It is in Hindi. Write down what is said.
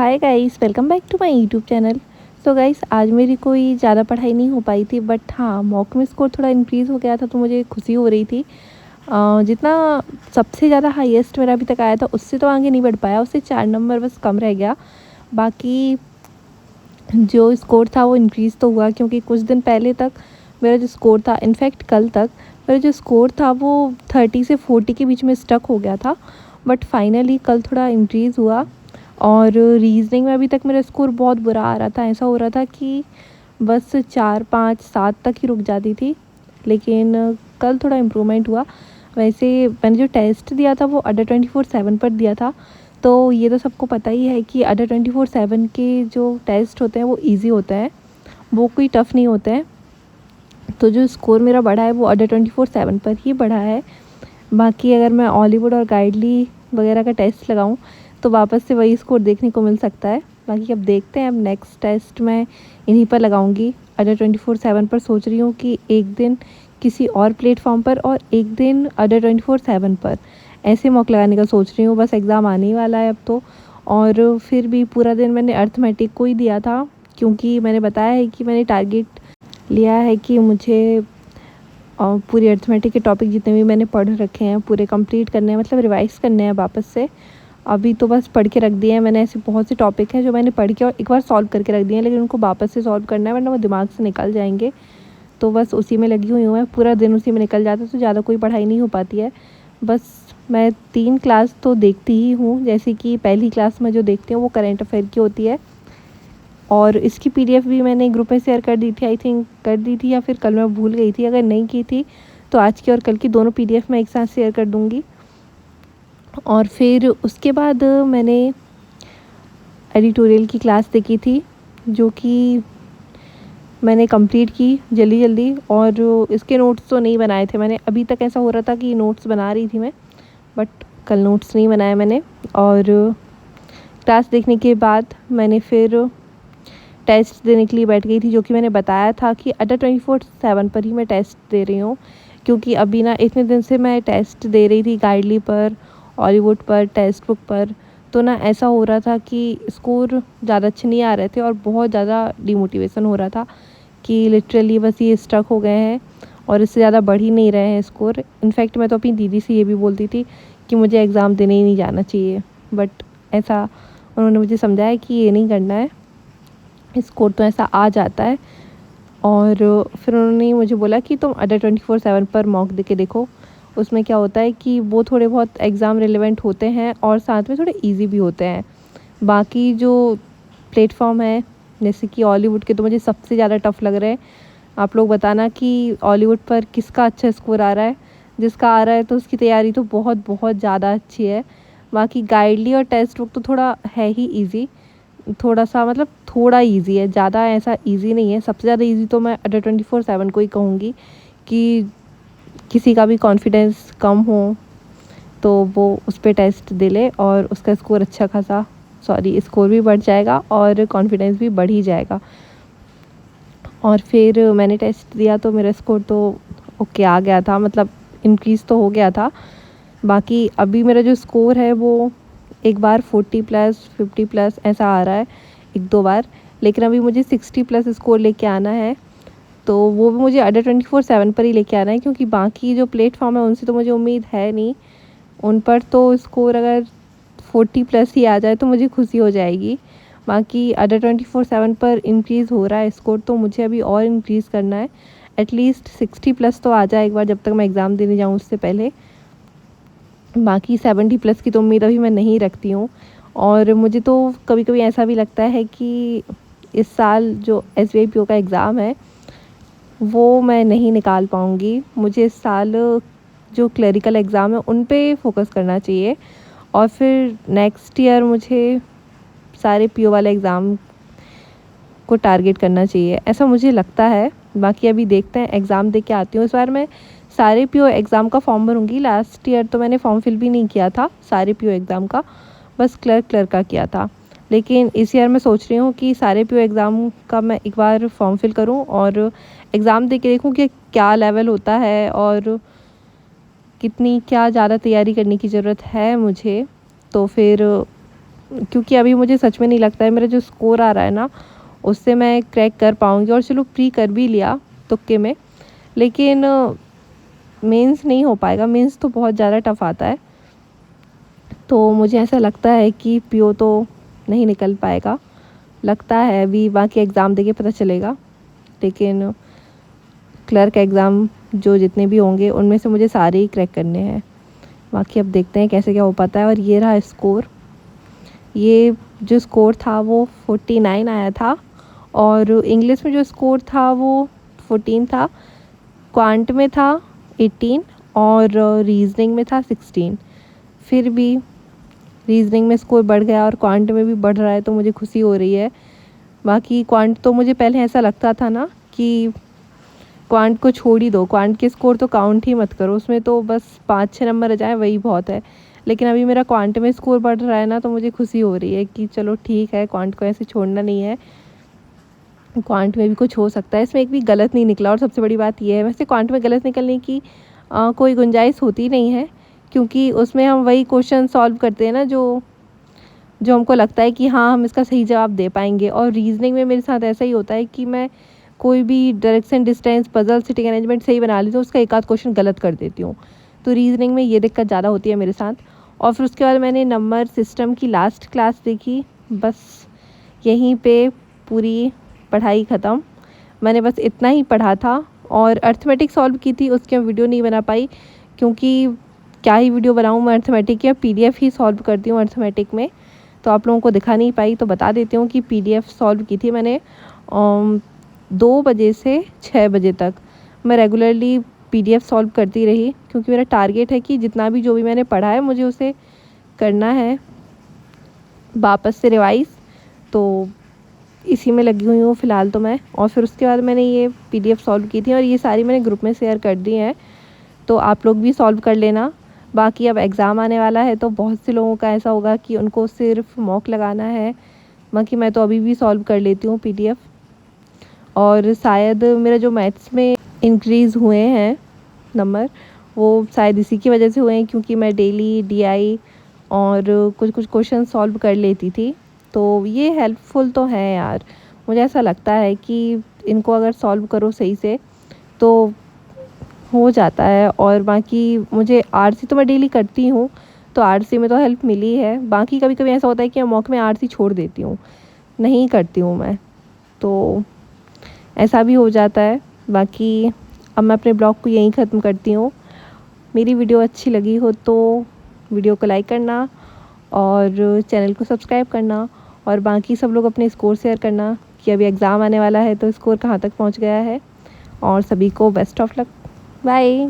Hi guys, welcome back to my YouTube channel. So guys, आज मेरी कोई ज़्यादा पढ़ाई नहीं हो पाई थी, बट हाँ, मॉक में स्कोर थोड़ा इंक्रीज़ हो गया था तो मुझे खुशी हो रही थी। जितना सबसे ज़्यादा हाईएस्ट मेरा अभी तक आया था उससे तो आगे नहीं बढ़ पाया, उससे 4 नंबर बस कम रह गया। बाकी जो स्कोर था वो इंक्रीज़ तो हुआ, क्योंकि कुछ दिन पहले तक मेरा जो स्कोर था, इनफैक्ट कल तक मेरा जो स्कोर था वो 30 से 40 के बीच में स्टक हो गया था। बट फाइनली कल थोड़ा इंक्रीज़ हुआ। और रीजनिंग में अभी तक मेरा स्कोर बहुत बुरा आ रहा था, ऐसा हो रहा था कि बस 4 5 7 तक ही रुक जाती थी। लेकिन कल थोड़ा इम्प्रूवमेंट हुआ। वैसे मैंने जो टेस्ट दिया था वो अंडर 24/7 पर दिया था, तो ये तो सबको पता ही है कि अंडर 24/7 के जो टेस्ट होते हैं वो इजी होते हैं, वो कोई टफ़ नहीं होते हैं। तो जो स्कोर मेरा बढ़ा है वो अंडर 24/7 पर ही बढ़ा है। बाकी अगर मैं हॉलीवुड और गाइडली वगैरह का टेस्ट लगाऊं तो वापस से वही स्कोर देखने को मिल सकता है। बाकी अब देखते हैं, अब नेक्स्ट टेस्ट मैं इन्हीं पर लगाऊंगी। अंडर 24/7 पर सोच रही हूँ कि एक दिन किसी और प्लेटफॉर्म पर और एक दिन अंडर 24/7 पर ऐसे मॉक लगाने का सोच रही हूँ। बस एग्ज़ाम आने ही वाला है अब तो। और फिर भी पूरा दिन मैंने अर्थमेटिक को ही दिया था, क्योंकि मैंने बताया है कि मैंने टारगेट लिया है कि मुझे पूरी अर्थमेटिक के टॉपिक जितने भी मैंने पढ़ रखे हैं पूरे कंप्लीट करने हैं, मतलब रिवाइज करने हैं वापस से। अभी तो बस पढ़ के रख दिए हैं मैंने, ऐसे बहुत से टॉपिक हैं जो मैंने पढ़ के और एक बार सॉल्व करके रख दिए हैं, लेकिन उनको वापस से सॉल्व करना है वरना वो दिमाग से निकल जाएंगे। तो बस उसी में लगी हुई हूँ मैं, पूरा दिन उसी में निकल जाता है, तो ज़्यादा कोई पढ़ाई नहीं हो पाती है। बस मैं 3 क्लास तो देखती ही हूँ, जैसे कि पहली क्लास में जो देखती हूँ वो करेंट अफेयर की होती है, और इसकी पीडीएफ भी मैंने ग्रुप में शेयर कर दी थी, आई थिंक कर दी थी, या फिर कल मैं भूल गई थी। अगर नहीं की थी तो आज की और कल की दोनों पीडीएफ मैं एक साथ शेयर कर दूँगी। और फिर उसके बाद मैंने एडिटोरियल की क्लास देखी थी, जो कि मैंने कंप्लीट की जल्दी जल्दी, और इसके नोट्स तो नहीं बनाए थे मैंने। अभी तक ऐसा हो रहा था कि नोट्स बना रही थी मैं, बट कल नोट्स नहीं बनाए मैंने। और क्लास देखने के बाद मैंने फिर टेस्ट देने के लिए बैठ गई थी, जो कि मैंने बताया था कि अंडर 24/7 पर ही मैं टेस्ट दे रही हूँ। क्योंकि अभी ना इतने दिन से मैं टेस्ट दे रही थी गाइडली पर, हॉलीवुड पर, टेक्स्ट बुक पर, तो ना ऐसा हो रहा था कि स्कोर ज़्यादा अच्छे नहीं आ रहे थे और बहुत ज़्यादा डिमोटिवेशन हो रहा था कि लिटरली बस ये स्टक हो गए हैं और इससे ज़्यादा बढ़ ही नहीं रहे हैं स्कोर। इनफैक्ट मैं तो अपनी दीदी से ये भी बोलती थी कि मुझे एग्ज़ाम देने ही नहीं जाना चाहिए, बट ऐसा उन्होंने मुझे समझाया कि ये नहीं करना है, स्कोर तो ऐसा आ जाता है। और फिर उन्होंने मुझे बोला कि तुम अंडर 24/7 पर मॉक दे के देखो, उसमें क्या होता है कि वो थोड़े बहुत एग्ज़ाम रिलेवेंट होते हैं और साथ में थोड़े इजी भी होते हैं। बाकी जो प्लेटफॉर्म है जैसे कि हॉलीवुड के, तो मुझे सबसे ज़्यादा टफ़ लग रहे हैं। आप लोग बताना कि हॉलीवुड पर किसका अच्छा स्कोर आ रहा है। जिसका आ रहा है तो उसकी तैयारी तो बहुत बहुत ज़्यादा अच्छी है। बाकी गाइडली और टेक्स्ट बुक तो थोड़ा है ही ईजी, थोड़ा सा मतलब थोड़ा इजी है, ज़्यादा ऐसा इजी नहीं है। सबसे ज़्यादा इजी तो मैं अंडर 24/7 को ही कहूँगी कि किसी का भी कॉन्फिडेंस कम हो तो वो उस पर टेस्ट दे ले और उसका स्कोर अच्छा खासा, स्कोर भी बढ़ जाएगा और कॉन्फिडेंस भी बढ़ ही जाएगा। और फिर मैंने टेस्ट दिया तो मेरा स्कोर तो ओके आ गया था, मतलब इंक्रीज़ तो हो गया था। बाकी अभी मेरा जो स्कोर है वो एक बार 40+, 50+ ऐसा आ रहा है, एक दो बार। लेकिन अभी मुझे 60+ स्कोर लेके आना है, तो वो भी मुझे अंडर 24/7 पर ही लेके आना है, क्योंकि बाकी जो प्लेटफॉर्म है उनसे तो मुझे उम्मीद है नहीं। उन पर तो स्कोर अगर 40+ ही आ जाए तो मुझे खुशी हो जाएगी। बाकी अंडर 24/7 पर इंक्रीज़ हो रहा है स्कोर, तो मुझे अभी और इंक्रीज़ करना है। एटलीस्ट 60+ तो आ जाए एक बार, जब तक मैं एग्ज़ाम देने जाऊँ उससे पहले। बाकी 70+ की तो उम्मीद अभी मैं नहीं रखती हूँ। और मुझे तो कभी कभी ऐसा भी लगता है कि इस साल जो SBI PO का एग्ज़ाम है वो मैं नहीं निकाल पाऊँगी। मुझे इस साल जो क्लरिकल एग्ज़ाम है उन पे फोकस करना चाहिए, और फिर नेक्स्ट ईयर मुझे सारे PO वाले एग्ज़ाम को टारगेट करना चाहिए, ऐसा मुझे लगता है। बाकी अभी देखते हैं, एग्ज़ाम दे के आती हूँ। इस बार मैं सारे PO एग्ज़ाम का फॉर्म भरूँगी। लास्ट ईयर तो मैंने फॉर्म फिल भी नहीं किया था सारे PO एग्ज़ाम का, बस क्लर्क का किया था। लेकिन इस ईयर मैं सोच रही हूँ कि सारे PO एग्ज़ाम का मैं एक बार फॉर्म फिल करूँ और एग्ज़ाम दे के देखूँ कि क्या लेवल होता है और कितनी क्या ज़्यादा तैयारी करने की ज़रूरत है मुझे। तो फिर क्योंकि अभी मुझे सच में नहीं लगता है मेरा जो स्कोर आ रहा है ना उससे मैं क्रैक कर पाऊँगी। और चलो प्री कर भी लिया तुक्के में, लेकिन मेंस नहीं हो पाएगा। मेंस तो बहुत ज़्यादा टफ़ आता है, तो मुझे ऐसा लगता है कि पीओ तो नहीं निकल पाएगा। लगता है अभी बाकी एग्ज़ाम देके पता चलेगा, लेकिन क्लर्क एग्ज़ाम जो जितने भी होंगे उनमें से मुझे सारे ही क्रैक करने हैं। बाकी अब देखते हैं कैसे क्या हो पाता है। और ये रहा स्कोर। ये जो स्कोर था वो 49 आया था, और इंग्लिश में जो स्कोर था वो 14 था, क्वांट में था 18 और रीजनिंग में था 16। फिर भी रीजनिंग में स्कोर बढ़ गया और क्वांट में भी बढ़ रहा है, तो मुझे खुशी हो रही है। बाकी क्वांट तो मुझे पहले ऐसा लगता था ना कि क्वांट को छोड़ ही दो, क्वांट के स्कोर तो काउंट ही मत करो, उसमें तो बस 5-6 नंबर आ जाए वही बहुत है। लेकिन अभी मेरा क्वांट में स्कोर बढ़ रहा है ना, तो मुझे खुशी हो रही है कि चलो ठीक है, क्वांट को ऐसे छोड़ना नहीं है, क्वांट में भी कुछ हो सकता है। इसमें एक भी गलत नहीं निकला, और सबसे बड़ी बात यह है, वैसे क्वांट में गलत निकलने की कोई गुंजाइश होती नहीं है, क्योंकि उसमें हम वही क्वेश्चन सॉल्व करते हैं ना जो हमको लगता है कि हाँ हम इसका सही जवाब दे पाएंगे। और रीजनिंग में मेरे साथ ऐसा ही होता है कि मैं कोई भी direction, distance, puzzle, sitting arrangement सही बना लेती हूँ, उसका एक आध क्वेश्चन गलत कर देती हूँ। तो रीजनिंग में ये दिक्कत ज़्यादा होती है मेरे साथ। और फिर उसके बाद मैंने नंबर सिस्टम की लास्ट क्लास देखी, बस यहीं पे पूरी पढ़ाई ख़त्म। मैंने बस इतना ही पढ़ा था, और अर्थमेटिक सॉल्व की थी, उसकी मैं वीडियो नहीं बना पाई, क्योंकि क्या ही वीडियो बनाऊँ मैं अर्थमेटिक या PDF ही सॉल्व करती हूँ अर्थमेटिक में, तो आप लोगों को दिखा नहीं पाई। तो बता देती हूँ कि PDF सॉल्व की थी मैंने 2 बजे से 6 बजे तक मैं रेगुलरली PDF सॉल्व करती रही, क्योंकि मेरा टारगेट है कि जितना भी जो भी मैंने पढ़ा है मुझे उसे करना है वापस से रिवाइज़। तो इसी में लगी हुई हूँ फ़िलहाल तो मैं। और फिर उसके बाद मैंने ये PDF सॉल्व की थी, और ये सारी मैंने ग्रुप में शेयर कर दी हैं, तो आप लोग भी सॉल्व कर लेना। बाकी अब एग्ज़ाम आने वाला है, तो बहुत से लोगों का ऐसा होगा कि उनको सिर्फ मॉक लगाना है। बाकी मैं तो अभी भी सॉल्व कर लेती हूँ PDF। और शायद मेरा जो मैथ्स में इंक्रीज़ हुए हैं नंबर, वो शायद इसी की वजह से हुए हैं, क्योंकि मैं डेली DI और कुछ क्वेश्चन सॉल्व कर लेती थी। तो ये हेल्पफुल तो है यार, मुझे ऐसा लगता है कि इनको अगर सॉल्व करो सही से तो हो जाता है। और बाकी मुझे RC तो मैं डेली करती हूँ, तो RC में तो हेल्प मिली है। बाकी कभी कभी ऐसा होता है कि मैं मॉक में RC छोड़ देती हूँ, नहीं करती हूँ मैं, तो ऐसा भी हो जाता है। बाकी अब मैं अपने ब्लॉग को यहीं ख़त्म करती हूँ। मेरी वीडियो अच्छी लगी हो तो वीडियो को लाइक करना, और चैनल को सब्सक्राइब करना, और बाकी सब लोग अपने स्कोर शेयर करना कि अभी एग्ज़ाम आने वाला है तो स्कोर कहाँ तक पहुँच गया है। और सभी को बेस्ट ऑफ लक, बाय।